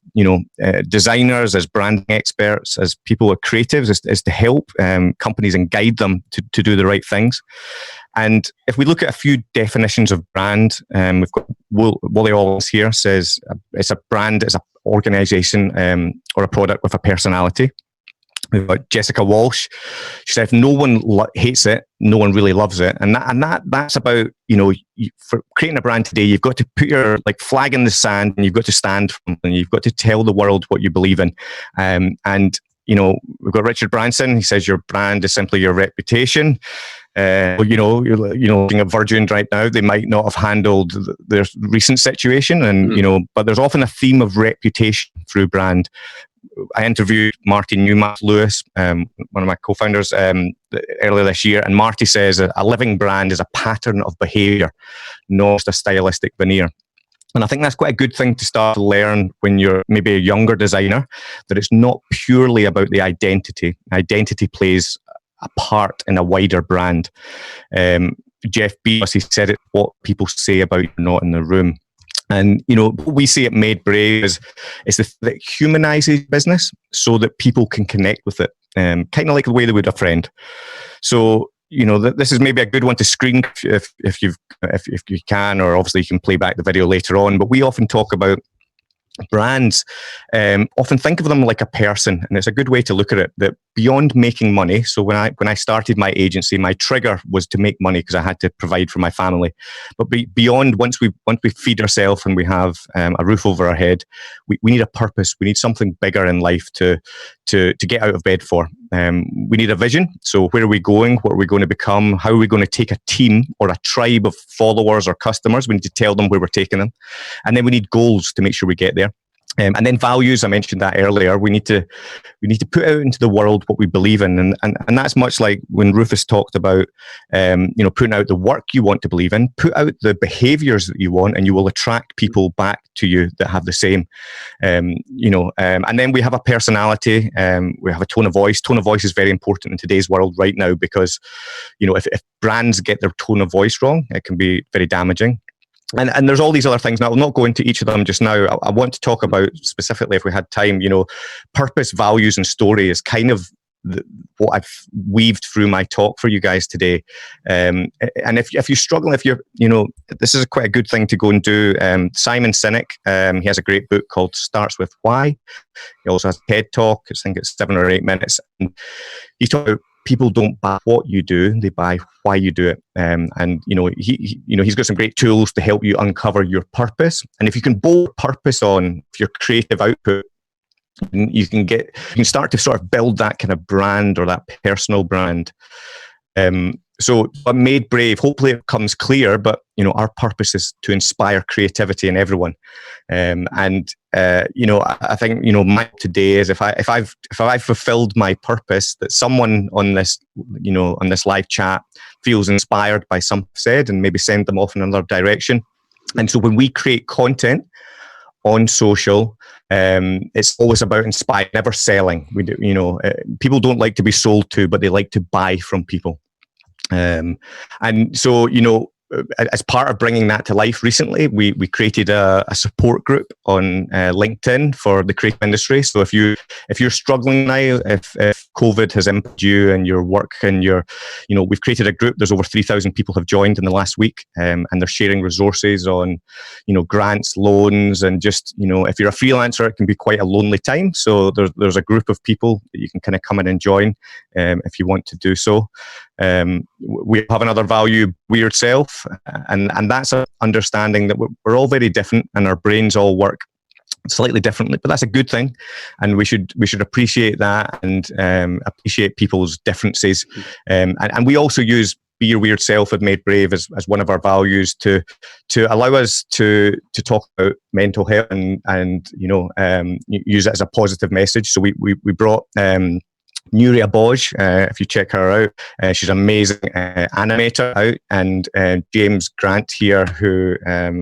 designers, as branding experts, as people who are creatives, is to help companies and guide them to do the right things. And if we look at a few definitions of brand, we've got Wally Wallace here says it's a brand, it's an organization or a product with a personality. We've got Jessica Walsh. She said, if no one hates it, no one really loves it. And that's about, for creating a brand today, you've got to put your flag in the sand, and you've got to stand for something. You've got to tell the world what you believe in. We've got Richard Branson. He says your brand is simply your reputation. You're looking at Virgin right now. They might not have handled their recent situation, and but there's often a theme of reputation through brand. I interviewed Marty Newman-Lewis, one of my co-founders, earlier this year, and Marty says a living brand is a pattern of behaviour, not just a stylistic veneer. And I think that's quite a good thing to start to learn when you're maybe a younger designer, that it's not purely about the identity. Identity plays a part in a wider brand. Jeff Bezos, he said it, what people say about you not in the room. And, you know, what we see at Made Brave is that humanizes business so that people can connect with it, kind of like the way they would a friend. So, you know, this is maybe a good one to screen if you can, or obviously you can play back the video later on. But we often talk about brands, often think of them like a person, and it's a good way to look at it, that beyond making money. So when I started my agency, my trigger was to make money because I had to provide for my family. But beyond, once we feed ourselves and we have a roof over our head, we need a purpose. We need something bigger in life to get out of bed for. We need a vision. So where are we going? What are we going to become? How are we going to take a team or a tribe of followers or customers? We need to tell them where we're taking them. And then we need goals to make sure we get there. And then values, I mentioned that earlier. We need to put out into the world what we believe in, and that's much like when Rufus talked about, you know, putting out the work you want to believe in. Put out the behaviours that you want, and you will attract people back to you that have the same. You know, and then we have a personality. We have a tone of voice. Tone of voice is very important in today's world right now because, you know, if brands get their tone of voice wrong, it can be very damaging. And there's all these other things. Now, I'll not go into each of them just now. I want to talk about specifically, if we had time, you know, purpose, values, and story is kind of what I've weaved through my talk for you guys today. And if you struggle, if you're, you know, this is quite a good thing to go and do. Simon Sinek, he has a great book called Starts With Why. He also has a TED Talk. I think it's 7 or 8 minutes. And he's talking about people don't buy what you do; they buy why you do it. And you know, he's got some great tools to help you uncover your purpose. And if you can bolt purpose on your creative output, you can start to sort of build that kind of brand or that personal brand. So, but Made Brave, hopefully it comes clear, but, you know, our purpose is to inspire creativity in everyone. You know, I think, you know, my today is if I've fulfilled my purpose, that someone on this, you know, on this live chat feels inspired by something said, and maybe send them off in another direction. And so when we create content on social, it's always about inspiring, never selling. We do, you know, people don't like to be sold to, but they like to buy from people. And so, you know, as part of bringing that to life recently, we created a support group on LinkedIn for the creative industry. So if you're struggling now, if COVID has impacted you and your work and your, you know, we've created a group. There's over 3,000 people have joined in the last week, and they're sharing resources on, you know, grants, loans, and just, you know, if you're a freelancer, it can be quite a lonely time. So there's a group of people that you can kind of come in and join if you want to do so. We have another value, weird self, and that's an understanding that we're all very different and our brains all work slightly differently, but that's a good thing, and we should appreciate that and appreciate people's differences. And we also use Be Your Weird Self at Made Brave as one of our values to allow us to talk about mental health and you know, use it as a positive message. So we brought Nuria Boj, if you check her out, she's an amazing animator out, and James Grant here, who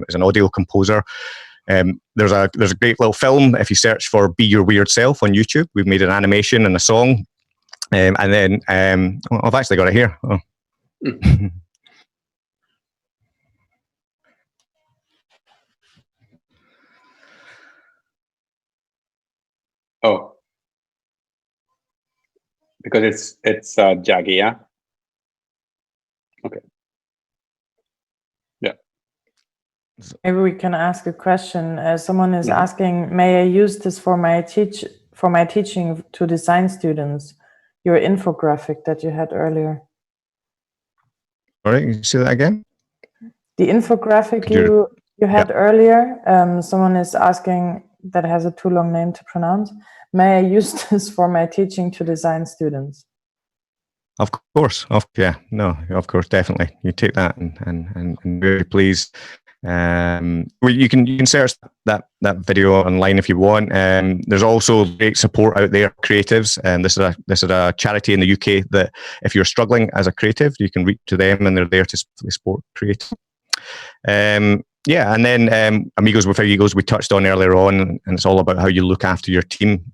is an audio composer. There's a great little film. If you search for Be Your Weird Self on YouTube, we've made an animation and a song. And then I've actually got it here. Oh. Oh. Because it's jaggy, yeah? Okay. Yeah. Maybe we can ask a question. Someone is asking, may I use this for my teaching to design students? Your infographic that you had earlier. All right, you see that again? The infographic you had earlier. Someone is asking, that has a too long name to pronounce. May I use this for my teaching to design students? Of course. Of course, definitely. You take that and very pleased. You can search that video online if you want. There's also great support out there, creatives, and this is a charity in the UK that if you're struggling as a creative, you can reach to them, and they're there to support creative. And then Amigos with Egos we touched on earlier on, and it's all about how you look after your team.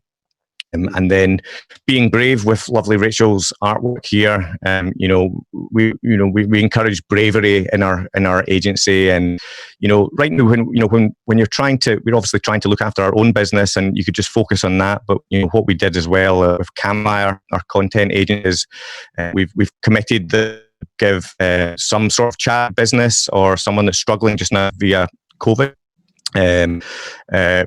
And then being brave with lovely Rachel's artwork here. We encourage bravery in our agency, and right now when you're we're obviously trying to look after our own business, and you could just focus on that. But what we did as well with Camire, our content agencies, we've committed to give some sort of chat business or someone that's struggling just now via COVID.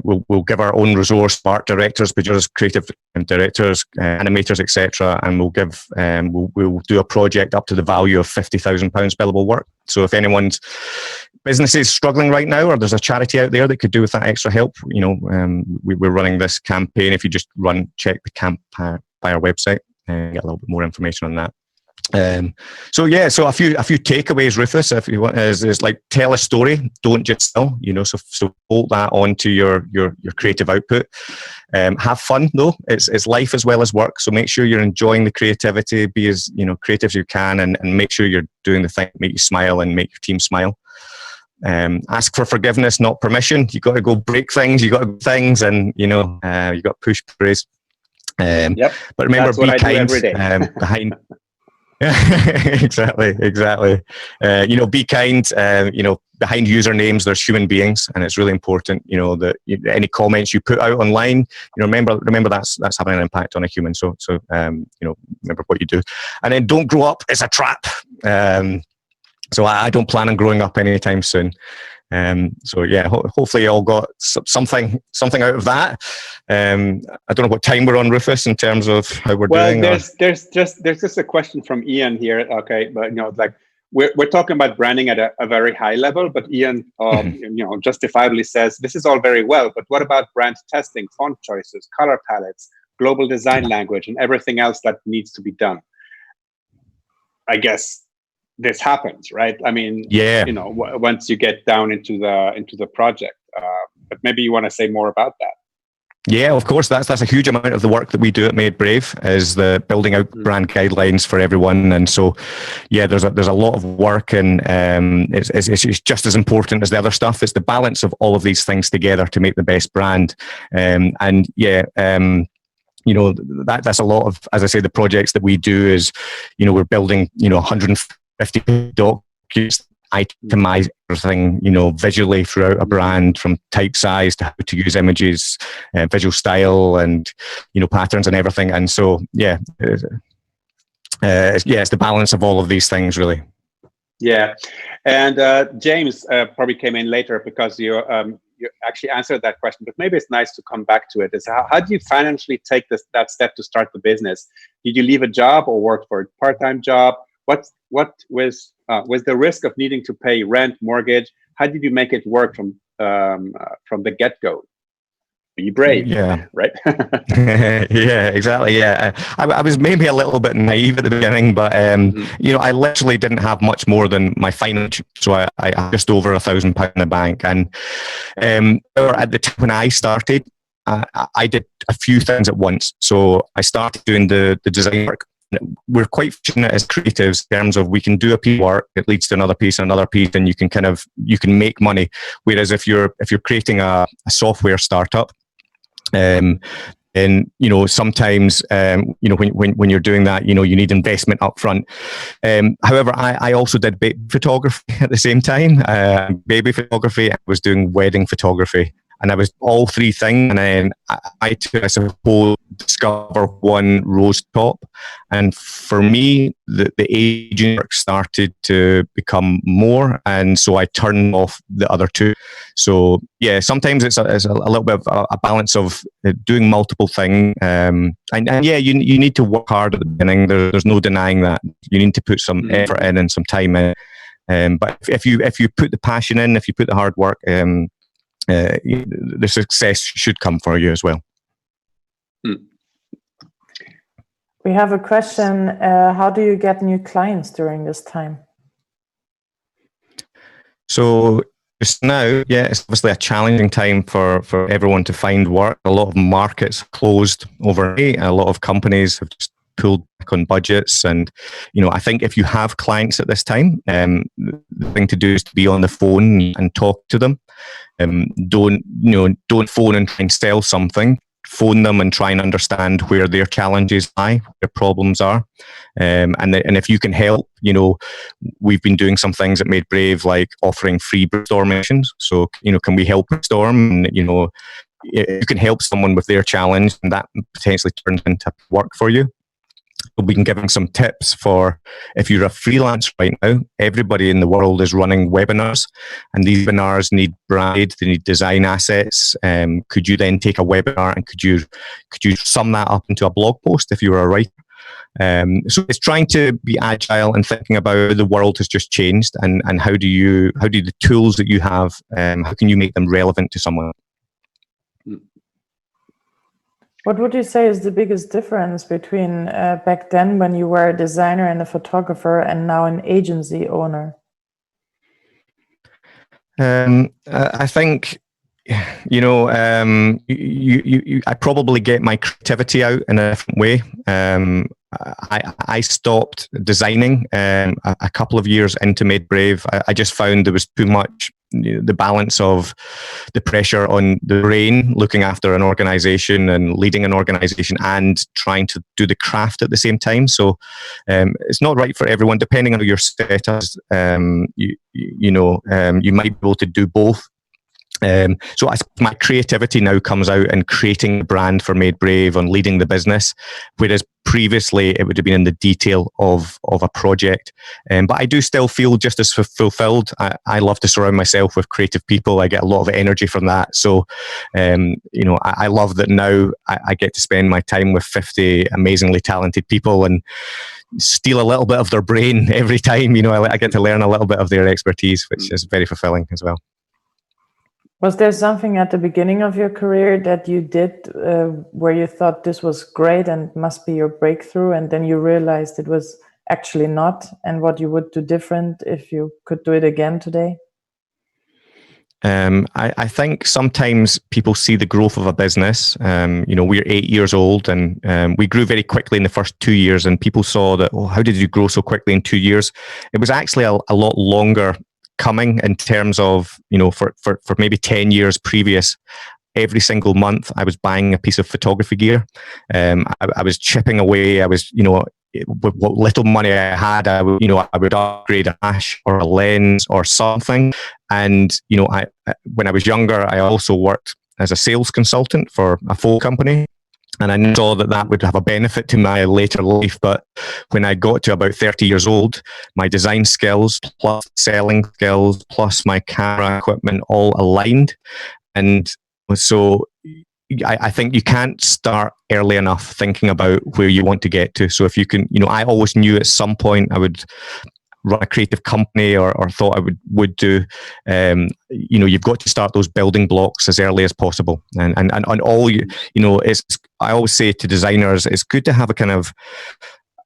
We'll give our own resource, art directors, producers, creative directors, animators, etc., and we'll do a project up to the value of £50,000 billable work. So if anyone's business is struggling right now, or there's a charity out there that could do with that extra help, we're running this campaign. If you just check the Campire website and get a little bit more information on that. So a few takeaways, Rufus, if you want, is like, tell a story, don't just sell, so bolt that onto your creative output. Have fun though, it's life as well as work, so make sure you're enjoying the creativity, be as creative as you can, and make sure you're doing the thing that make you smile and make your team smile. Ask for forgiveness, not permission. You got to go break things, you got to do things, and you got to push praise. But remember, be kind behind. Exactly. Be kind. Behind usernames, there's human beings, and it's really important. That any comments you put out online, remember that's having an impact on a human. So remember what you do, and then don't grow up. It's a trap. So I don't plan on growing up anytime soon. Hopefully you all got something out of that. I don't know what time we're on, Rufus, in terms of how we're doing. There's just a question from Ian here. Okay, but we're talking about branding at a very high level, but Ian, justifiably says this is all very well, but what about brand testing, font choices, color palettes, global design language, and everything else that needs to be done? I guess this happens, right? I mean, once you get down into the project, but maybe you want to say more about that. Yeah, of course. That's a huge amount of the work that we do at Made Brave, is the building out brand guidelines for everyone. And so, there's a lot of work, and it's just as important as the other stuff. It's the balance of all of these things together to make the best brand. That's a lot of, as I say, the projects that we do is, we're building, 150 documents, itemize everything, visually throughout a brand, from type size to how to use images, visual style, and patterns and everything. And so it's the balance of all of these things, really. Yeah, and James probably came in later because you actually answered that question, but maybe it's nice to come back to it. Is how do you financially take that step to start the business? Did you leave a job or work for a part-time job? What was the risk of needing to pay rent, mortgage? How did you make it work from the get-go? Be brave, right? Yeah, exactly. Yeah, I was maybe a little bit naive at the beginning, but I literally didn't have much more than my finance, so I had just over £1,000 in the bank. And at the time when I started, I did a few things at once. So I started doing the design work. We're quite fortunate as creatives in terms of we can do a piece of work, it leads to another piece, and you can make money. Whereas if you're creating a software startup, and sometimes when you're doing that, you need investment up front. However, I also did baby photography at the same time. Baby photography, I was doing wedding photography. And I was all three things, and then I discover one rose top. And for me, the agent work started to become more, and so I turned off the other two. So sometimes it's a little bit of a balance of doing multiple things. You need to work hard at the beginning. There's no denying that. You need to put some effort in and some time in. But if you put the passion in, if you put the hard work, the success should come for you as well. We have a question. How do you get new clients during this time? So just now, it's obviously a challenging time for everyone to find work. A lot of markets closed overnight. A lot of companies have just pulled back on budgets, and I think if you have clients at this time, the thing to do is to be on the phone and talk to them. Don't phone and try and sell something. phone them and try and understand where their challenges lie, their problems are. And if you can help, we've been doing some things at Made Brave, like offering free brainstorm sessions. So, can we help brainstorm? And, you can help someone with their challenge, and that potentially turns into work for you. We can give them some tips for if you're a freelance right now. Everybody in the world is running webinars, and these webinars need brand, they need design assets. Could you then take a webinar and could you sum that up into a blog post if you were a writer? So it's trying to be agile and thinking about how the world has just changed, and how do the tools that you have, how can you make them relevant to someone? What would you say is the biggest difference between back then when you were a designer and a photographer and now an agency owner? I think, I probably get my creativity out in a different way. I stopped designing a couple of years into Made Brave. I just found there was too much, the balance of the pressure on the brain, looking after an organization and leading an organization and trying to do the craft at the same time. So it's not right for everyone, depending on your status. You might be able to do both. So my creativity now comes out in creating a brand for Made Brave, on leading the business, whereas previously it would have been in the detail of a project. But I do still feel just as fulfilled. I love to surround myself with creative people. I get a lot of energy from that. So, I love that now I get to spend my time with 50 amazingly talented people and steal a little bit of their brain every time. I get to learn a little bit of their expertise, which is very fulfilling as well. Was there something at the beginning of your career that you did where you thought this was great and must be your breakthrough, and then you realized it was actually not, and what you would do different if you could do it again today? I think sometimes people see the growth of a business. We're 8 years old, and we grew very quickly in the first 2 years, and people saw that, how did you grow so quickly in 2 years? It was actually a lot longer coming, in terms of, for maybe 10 years previous, every single month I was buying a piece of photography gear. I was chipping away. I was, with what little money I had, I would upgrade a flash or a lens or something. And, when I was younger, I also worked as a sales consultant for a phone company. And I saw that would have a benefit to my later life. But when I got to about 30 years old, my design skills plus selling skills plus my camera equipment all aligned. And so I think you can't start early enough thinking about where you want to get to. So if you can, I always knew at some point I would run a creative company, or thought I would do. You've got to start those building blocks as early as possible. And all I always say to designers, it's good to have a kind of,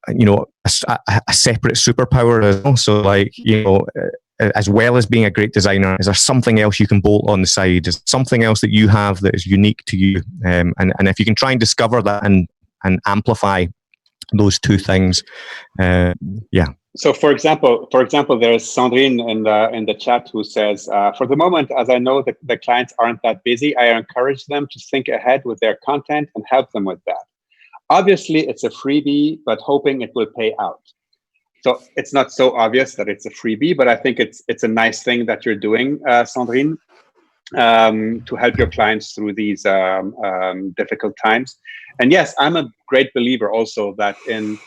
a separate superpower as well. So as well as being a great designer, is there something else you can bolt on the side? Is something else that you have that is unique to you? And if you can try and discover that and amplify those two things, yeah. So, for example, there's Sandrine in the chat who says, for the moment, as I know that the clients aren't that busy, I encourage them to think ahead with their content and help them with that. Obviously, it's a freebie, but hoping it will pay out. So it's not so obvious that it's a freebie, but I think it's a nice thing that you're doing, Sandrine, to help your clients through these difficult times. And yes, I'm a great believer also that in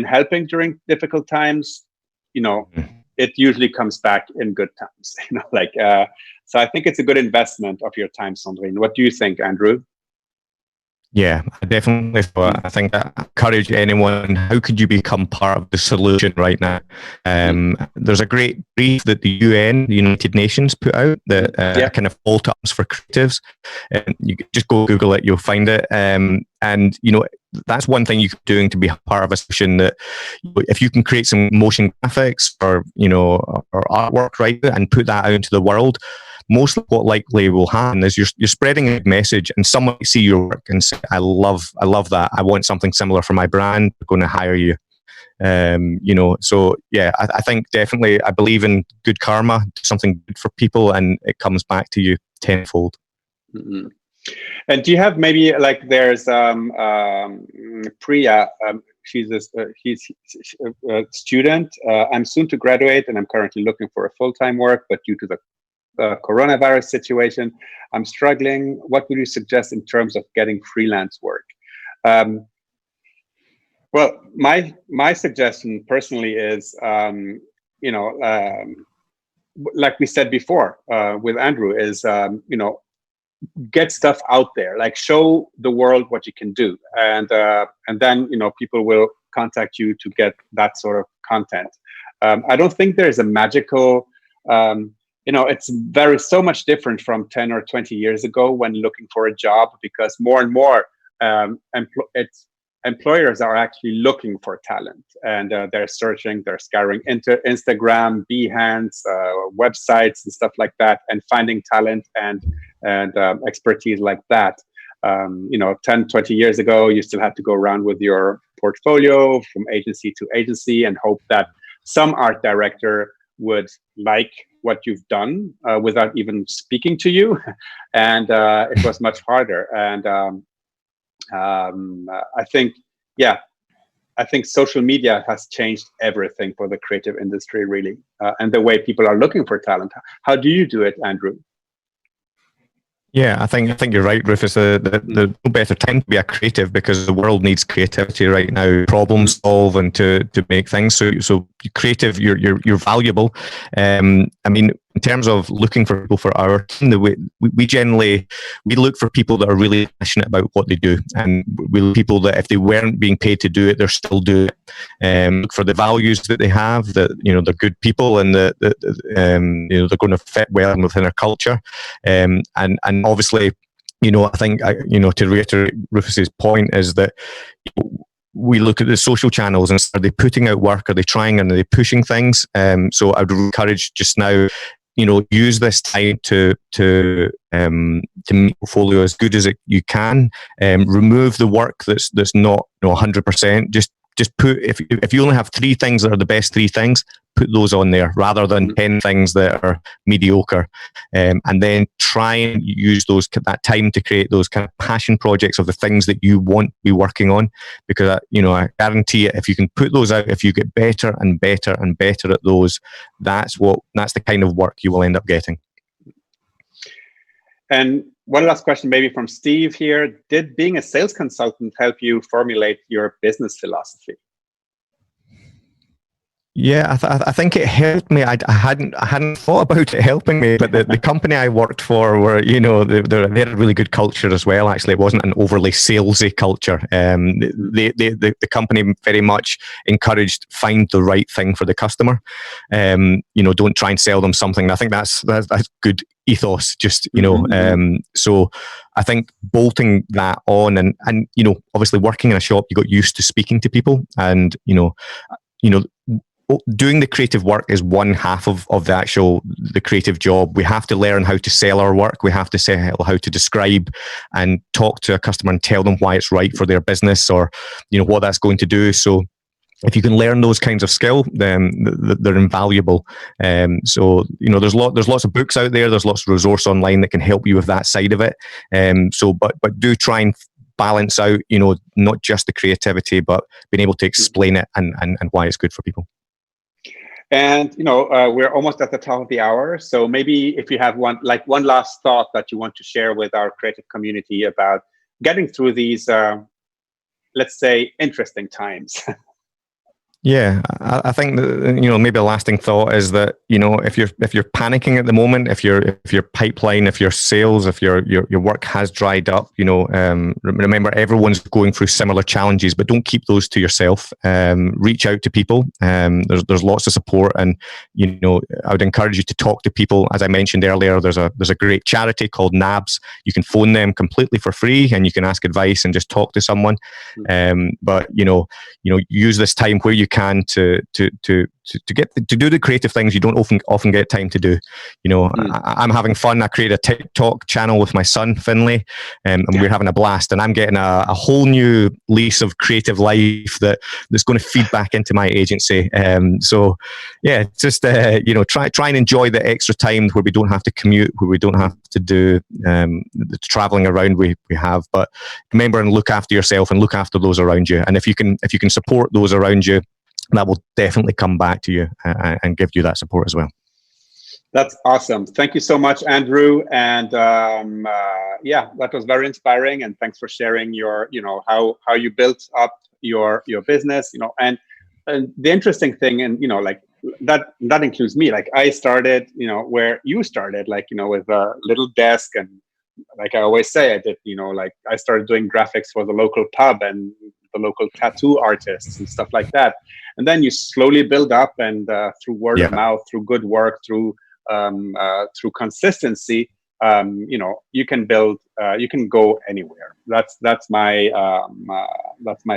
helping during difficult times, it usually comes back in good times. So I think it's a good investment of your time, Sandrine. What do you think, Andrew? Yeah, I definitely thought. I think I encourage anyone. How could you become part of the solution right now? There's a great brief that the UN, the United Nations, put out that kind of all times for creatives. You just go Google it, you'll find it. And that's one thing you can do to be part of a solution. That if you can create some motion graphics or artwork, right, and put that out into the world, mostly what likely will happen is you're spreading a message, and someone will see your work and say, I love that. I want something similar for my brand. We're going to hire you. So yeah, I think definitely I believe in good karma, something good for people, and it comes back to you tenfold. Mm-hmm. And do you have maybe like there's Priya? She's a student. I'm soon to graduate, and I'm currently looking for a full-time work, but due to the coronavirus situation, I'm struggling. What would you suggest in terms of getting freelance work? Well, my suggestion personally is, like we said before with Andrew, is get stuff out there, like show the world what you can do, and then people will contact you to get that sort of content. I don't think there's a magical, it's so much different from 10 or 20 years ago when looking for a job, because more and more employers are actually looking for talent, and they're searching, they're scouring into Instagram, Behance, websites and stuff like that, and finding talent and expertise like that. 10, 20 years ago, you still had to go around with your portfolio from agency to agency and hope that some art director would like what you've done without even speaking to you. And it was much harder. And I think social media has changed everything for the creative industry, really, and the way people are looking for talent. How do you do it, Andrew? Yeah, I think you're right, Rufus. There's no better time to be a creative, because the world needs creativity right now, problem solve and to make things. So creative, you're valuable. I mean, in terms of looking for people for our team, we generally look for people that are really passionate about what they do, and we look for people that if they weren't being paid to do it, they're still doing it. Look for the values that they have, that they're good people, and that they're going to fit well within our culture. And obviously, I think to reiterate Rufus's point is that we look at the social channels and are they putting out work? Are they trying and are they pushing things? So I would encourage just now, use this time to make portfolio as good as you can. Remove the work that's not 100%. Just put, if you only have 3 things that are the best 3 things, put those on there rather than 10 things that are mediocre. And then try and use that time to create those kind of passion projects of the things that you want to be working on. Because, I guarantee it, if you can put those out, if you get better and better and better at those, that's the kind of work you will end up getting. And one last question, maybe from Steve here. Did being a sales consultant help you formulate your business philosophy? Yeah, I think it helped me. I hadn't thought about it helping me, but the company I worked for were, they had a really good culture as well. Actually, it wasn't an overly salesy culture. The company very much encouraged find the right thing for the customer. Don't try and sell them something. I think that's good ethos. Just so I think bolting that on and obviously working in a shop, you got used to speaking to people, and doing the creative work is one half of the creative job. We have to learn how to sell our work. We have to say how to describe and talk to a customer and tell them why it's right for their business, or what that's going to do. So if you can learn those kinds of skill, then they're invaluable. So there's lots of books out there. There's lots of resource online that can help you with that side of it. But do try and balance out, not just the creativity, but being able to explain it and why it's good for people. And we're almost at the top of the hour, so maybe if you have one last thought that you want to share with our creative community about getting through these, let's say, interesting times. Yeah, I think that, maybe a lasting thought is that, if you're panicking at the moment, if your pipeline, if your sales, if your work has dried up, remember everyone's going through similar challenges, but don't keep those to yourself. Reach out to people. There's lots of support, and I would encourage you to talk to people. As I mentioned earlier, there's a great charity called NABS. You can phone them completely for free, and you can ask advice and just talk to someone. But use this time where you can to to do the creative things you don't often get time to do. You know, I'm having fun. I create a TikTok channel with my son Finley, and we're having a blast. And I'm getting a whole new lease of creative life that's going to feed back into my agency. So yeah, just you know, try and enjoy the extra time where we don't have to commute, where we don't have to do the traveling around we have. But remember and look after yourself and look after those around you. And if you can support those around you, that will definitely come back to you and give you that support as well. That's awesome. Thank you so much, Andrew. And yeah, that was very inspiring. And thanks for sharing your, you know, how you built up your business, you know, and the interesting thing, and, you know, like that includes me. Like I started, you know, where you started, like, you know, with a little desk, and like I always say, I did, you know, like I started doing graphics for the local pub and the local tattoo artists and stuff like that. And then you slowly build up, and through word of mouth, through good work, through consistency, you know, you can build, you can go anywhere. That's my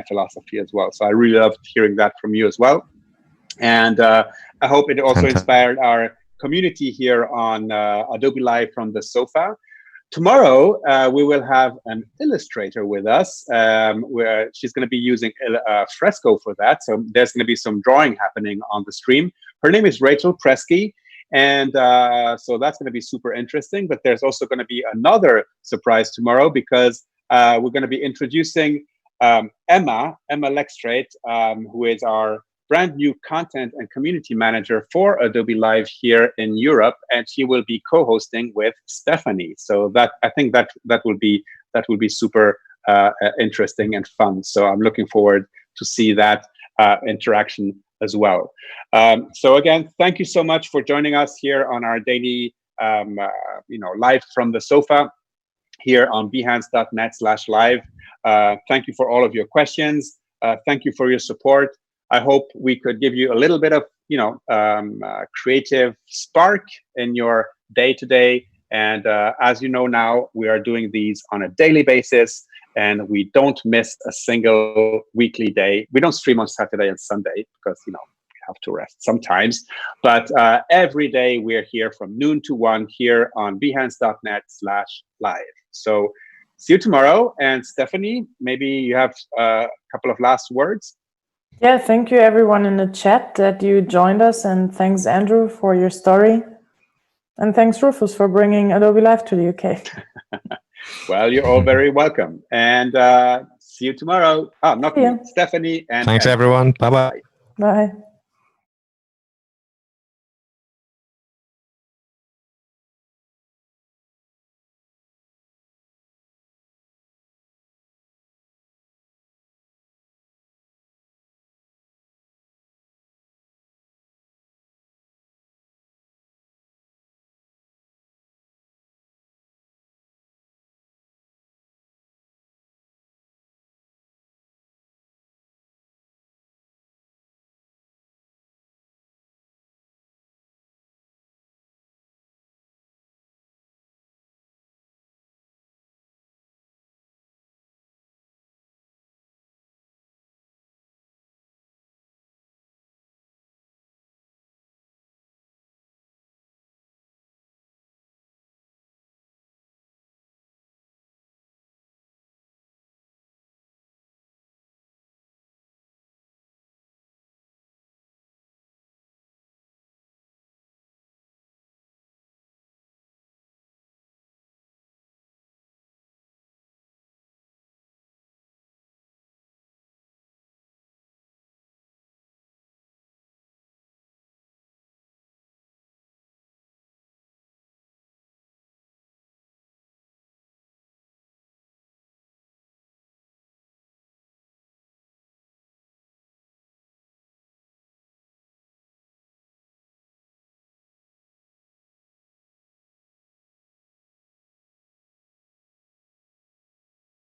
philosophy as well. So I really loved hearing that from you as well. And I hope it also inspired our community here on Adobe Live from the sofa. Tomorrow, we will have an illustrator with us, where she's going to be using Fresco for that. So there's going to be some drawing happening on the stream. Her name is Rachel Presky. And so that's going to be super interesting. But there's also going to be another surprise tomorrow, because we're going to be introducing Emma Lexstrate, who is our brand new content and community manager for Adobe Live here in Europe, and she will be co-hosting with Stephanie. So that, I think that will be super interesting and fun. So I'm looking forward to see that interaction as well. So again, thank you so much for joining us here on our daily, you know, live from the sofa here on behance.net/live. Thank you for all of your questions. Thank you for your support. I hope we could give you a little bit of, you know, creative spark in your day-to-day. And as you know now, we are doing these on a daily basis, and we don't miss a single weekly day. We don't stream on Saturday and Sunday because, you know, we have to rest sometimes. But every day we're here from noon to 1 here on behance.net/live. So see you tomorrow. And Stephanie, maybe you have a couple of last words. Yeah, thank you everyone in the chat that you joined us, and thanks Andrew for your story, and thanks Rufus for bringing Adobe Live to the UK. Well, you're all very welcome, and see you tomorrow. Oh, not me, Stephanie. And thanks everyone. Bye-bye. Bye.